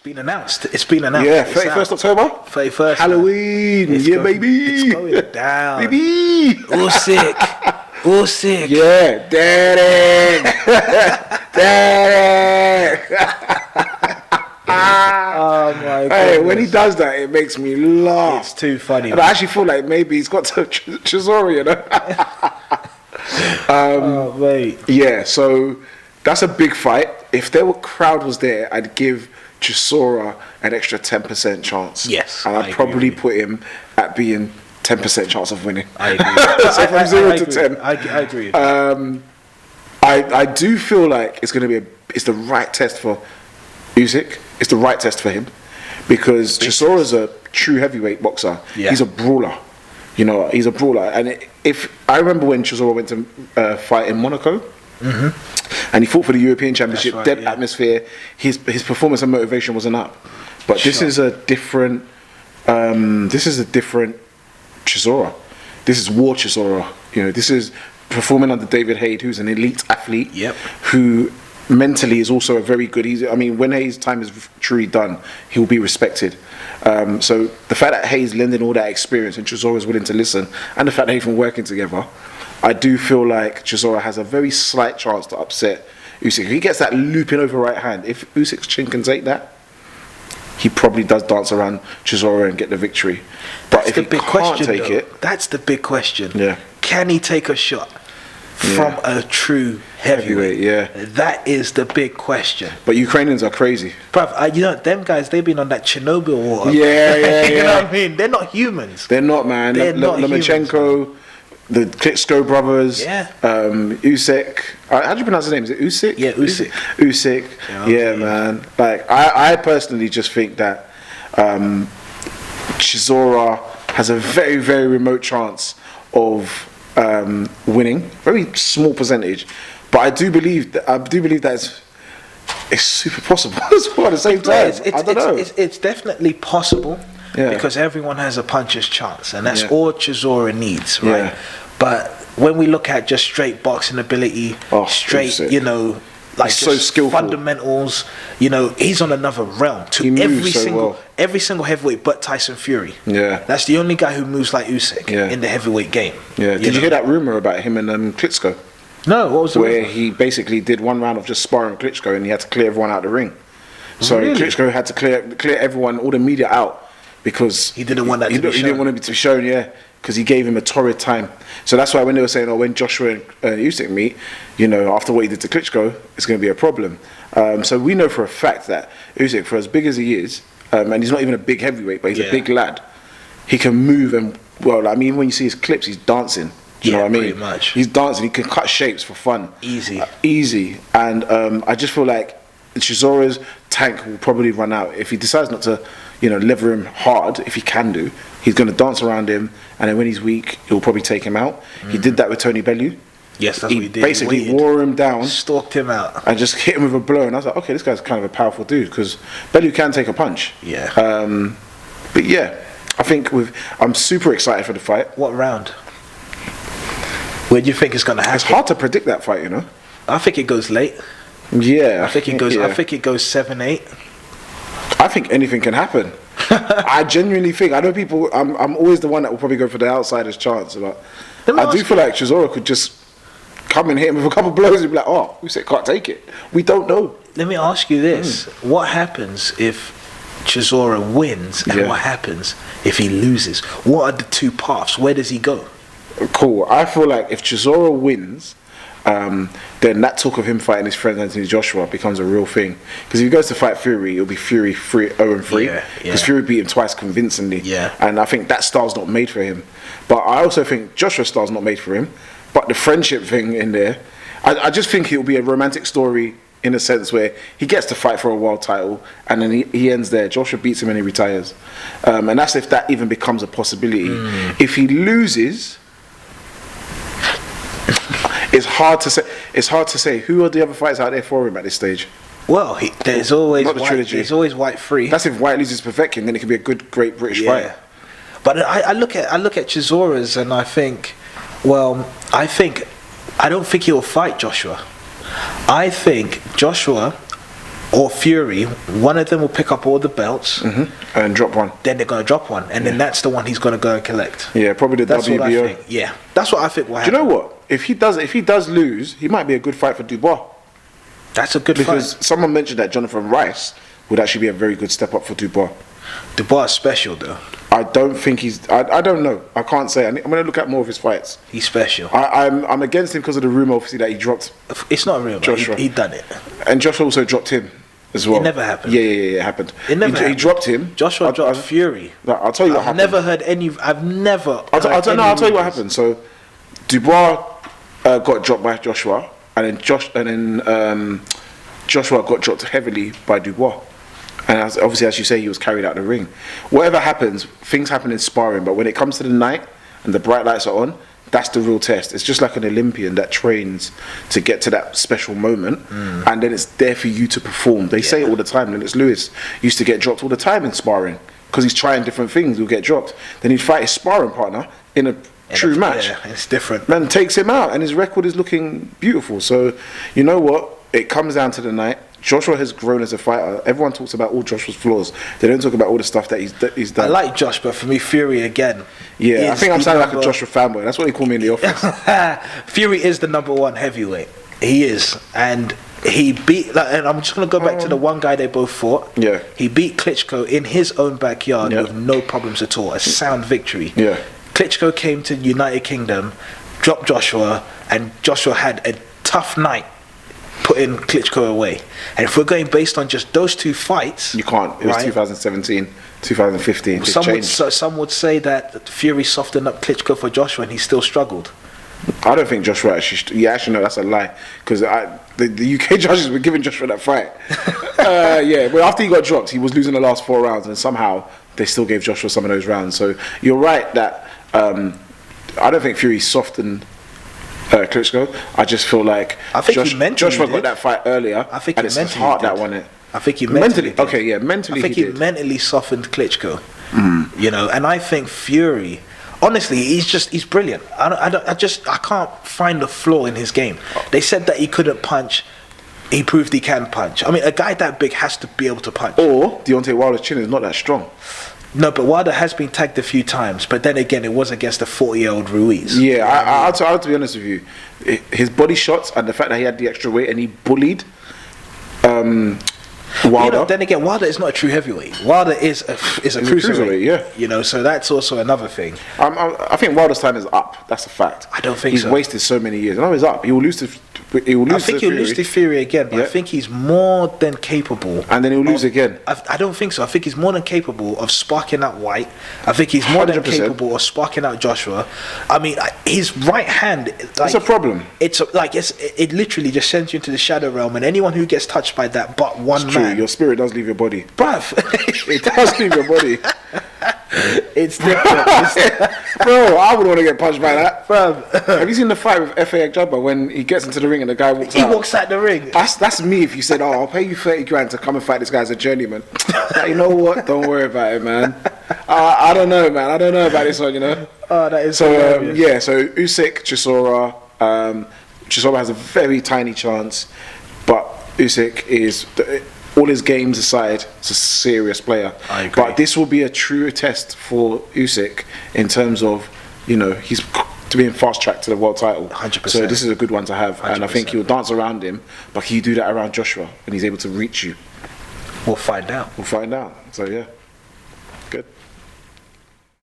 been announced. It's been announced. Yeah, 31st October. 31st. Halloween. Baby. It's going down. Baby. Usyk. Yeah, Derek. Oh my god. Hey, when he does that, it makes me laugh. It's too funny. And I actually feel like maybe he's got to Chisora, you know. Oh mate. Yeah, so that's a big fight. If there were crowd was there, I'd give Chisora an extra 10% chance. Yes, and I'd probably put him at being 10% chance of winning. I agree. So from 0 to 10. I agree. I do feel like it's going to be it's the right test for Usyk. It's the right test for him because Chisora's a true heavyweight boxer. Yeah. He's a brawler. You know, he's a brawler. And if I remember when Chisora went to fight in Monaco, and he fought for the European Championship, right, dead yeah. atmosphere. His performance and motivation wasn't up. But this is a different. This is a different Chisora. This is war Chisora. You know, this is performing under David Haye, who's an elite athlete. Yep. Who mentally is also a very good. When Hayes' time is truly done, he will be respected. So the fact that Hayes lending all that experience and Chisora is willing to listen, and the fact that they've been working together, I do feel like Chisora has a very slight chance to upset Usyk. If he gets that looping over right hand, if Usyk's chin can take that, he probably does dance around Chisora and get the victory. But if he can't take it, that's the big question. Yeah. Can he take a shot from a true heavyweight? Yeah. That is the big question. But Ukrainians are crazy. Bruv, you know, them guys, they've been on that Chernobyl water. Yeah. You know what I mean? They're not humans. They're not, man. They're not Lomachenko, the Klitschko brothers, Yeah. Usyk. How do you pronounce his name? Is it Usyk? Yeah, Usyk. Usyk. Yeah, man. Like I personally just think that Chisora has a very, very remote chance of winning. Very small percentage, but I do believe that it's super possible as well. At the same time, I don't know. It's definitely possible. Yeah. Because everyone has a puncher's chance, and that's Yeah. all Chisora needs, right? Yeah. But when we look at just straight boxing ability, straight, Usyk. you know, like He's so just skillful. fundamentals, you know, he's on another realm to He moves every single heavyweight but Tyson Fury. Yeah. That's the only guy who moves like Usyk Yeah. in the heavyweight game. Yeah. Did you hear that rumor about him and Klitschko? No, what was the Where rumor? he basically did one round of just sparring with Klitschko and he had to clear everyone out of the ring. So Really? Klitschko had to clear everyone, all the media out, because He didn't want that to be He shown. didn't want it to be shown, yeah, because he gave him a torrid time. So that's why when they were saying, when Joshua and Usyk meet, you know, after what he did to Klitschko, it's going to be a problem. So we know for a fact that Usyk, for as big as he is, and he's not even a big heavyweight, but he's a big lad, he can move and, well, I mean, when you see his clips, he's dancing. Do you know what I mean? Pretty much. He's dancing. He can cut shapes for fun. Easy. And I just feel like Chisora's tank will probably run out if he decides not to, you know, lever him hard. If he can do, he's going to dance around him, and then when he's weak, he'll probably take him out. He did that with Tony Bellew. Yes, that's what he did. Basically wore him down, stalked him out, and just hit him with a blow. And I was like, okay, this guy's kind of a powerful dude because Bellew can take a punch. Yeah. But yeah, I think I'm super excited for the fight. What round? Where do you think it's going to happen? It's hard to predict that fight, you know. I think it goes late. Yeah, I think it goes. yeah. I think it goes 7-8. I think anything can happen. I genuinely think. I know people. I'm always the one that will probably go for the outsider's chance, but I do feel like Chisora could just come and hit him with a couple of blows and be like, "Oh, Usyk can't take it." We don't know. Let me ask you this: what happens if Chisora wins, and what happens if he loses? What are the two paths? Where does he go? Cool. I feel like if Chisora wins, then that talk of him fighting his friend Anthony Joshua becomes a real thing. Because if he goes to fight Fury, it'll be Fury 0-3. Because Fury beat him twice convincingly. Yeah. And I think that style's not made for him. But I also think Joshua's style's not made for him. But the friendship thing in there, I just think it'll be a romantic story in a sense where he gets to fight for a world title and then he ends there. Joshua beats him and he retires. And that's if that even becomes a possibility. If he loses, it's hard to say. It's hard to say who are the other fighters out there for him at this stage. Well, there's always Not the trilogy. There's always White 3. That's if White loses Povetkin, then it could be a good, great British fight. But I look at Chisora's and I think, I don't think he'll fight Joshua. I think Joshua or Fury, one of them will pick up all the belts and drop one. Then they're going to drop one, and then that's the one he's going to go and collect. Yeah, probably the That's WBO. what I think. Yeah, that's what I think will happen. Do you know what? If he does lose, he might be a good fight for Dubois. That's a good Because fight. someone mentioned that Jonathan Rice would actually be a very good step up for Dubois. Dubois is special though. I don't think he's. I don't know. I can't say. I'm going to look at more of his fights. He's special. I'm against him because of the rumor, obviously, that he dropped. It's not real. Joshua. He done it. And Joshua also dropped him as well. It never happened. Yeah, it happened. It never He happened. dropped him. Joshua dropped Fury. I'll tell you what happened. I've never heard any. I've never. I'll tell you what happened. So, Dubois got dropped by Joshua, and then Joshua got dropped heavily by Dubois. And obviously, as you say, he was carried out the ring. Whatever happens, things happen in sparring. But when it comes to the night and the bright lights are on, that's the real test. It's just like an Olympian that trains to get to that special moment, and then it's there for you to perform. They say it all the time. Lennox Lewis used to get dropped all the time in sparring because he's trying different things. He'll get dropped. Then he'd fight his sparring partner in a true match. Yeah, it's different. Man takes him out, and his record is looking beautiful. So, you know what? It comes down to the night. Joshua has grown as a fighter. Everyone talks about all Joshua's flaws. They don't talk about all the stuff that he's done. I like Josh, but for me, Fury again. Yeah, I think I'm sounding like a number- Joshua fanboy. That's what they call me in the office. Fury is the number one heavyweight. He is, and he beat. And I'm just gonna go back to the one guy they both fought. Yeah. He beat Klitschko in his own backyard Yeah. with no problems at all. A sound victory. Yeah. Klitschko came to United Kingdom, dropped Joshua, and Joshua had a tough night putting Klitschko away. And if we're going based on just those two fights, You can't. It was right? 2017, 2015. It's changed. Some would say that Fury softened up Klitschko for Joshua, and he still struggled. I don't think Joshua actually. Yeah, actually, no, that's a lie. Because the UK judges were giving Joshua that fight. Yeah, but after he got dropped, he was losing the last 4 rounds, and somehow they still gave Joshua some of those rounds. So you're right that I don't think Fury softened Klitschko. I just feel like I think he mentally Joshua did. got that fight earlier. I think and he it's his mentally heart did. that won it. I think he mentally did. Okay, yeah, mentally I think he he did. mentally softened Klitschko. You know, and I think Fury, honestly, he's brilliant. I can't find a flaw in his game. They said that he couldn't punch. He proved he can punch. I mean, a guy that big has to be able to punch. Or Deontay Wilder's chin is not that strong. No, but Wilder has been tagged a few times. But then again, it was against a 40-year-old Ruiz. Yeah, I'll have to be honest with you. His body shots and the fact that he had the extra weight and he bullied Wilder. You know, then again, Wilder is not a true heavyweight. Wilder is a cruiserweight. Yeah. You know, so that's also another thing. I think Wilder's time is up. That's a fact. I don't think he's so. wasted so many years. No, he's up. He will lose to. I think he'll lose to Fury again, but I think he's more than capable. And then he'll lose again. I don't think so. I think he's more than capable of sparking out White. I think he's more than 100%. capable of sparking out Joshua. I mean, his right hand. That's a problem. It literally just sends you into the shadow realm, and anyone who gets touched by that, but one It's true. man, Your spirit does leave your body. bruv. It does leave your body. It's different. Bro, I would want to get punched by that. Bruv. Have you seen the fight with F.A. Jabba when he gets into the ring and the guy walks He out? walks out the ring. That's me if you said, "Oh, I'll pay you 30 grand to come and fight this guy as a journeyman." Like, you know what? Don't worry about it, man. I don't know, man. I don't know about this one, you know. Oh, that is So hilarious. yeah, so Usyk, Chisora. Chisora has a very tiny chance, but Usyk is. All his games aside, it's a serious player. I agree. But this will be a true test for Usyk in terms of, you know, he's to be in fast track to the world title. 100%. So this is a good one to have, and I think 100%. he'll dance around him. But can you do that around Joshua, and he's able to reach you? We'll find out. We'll find out. So yeah, good.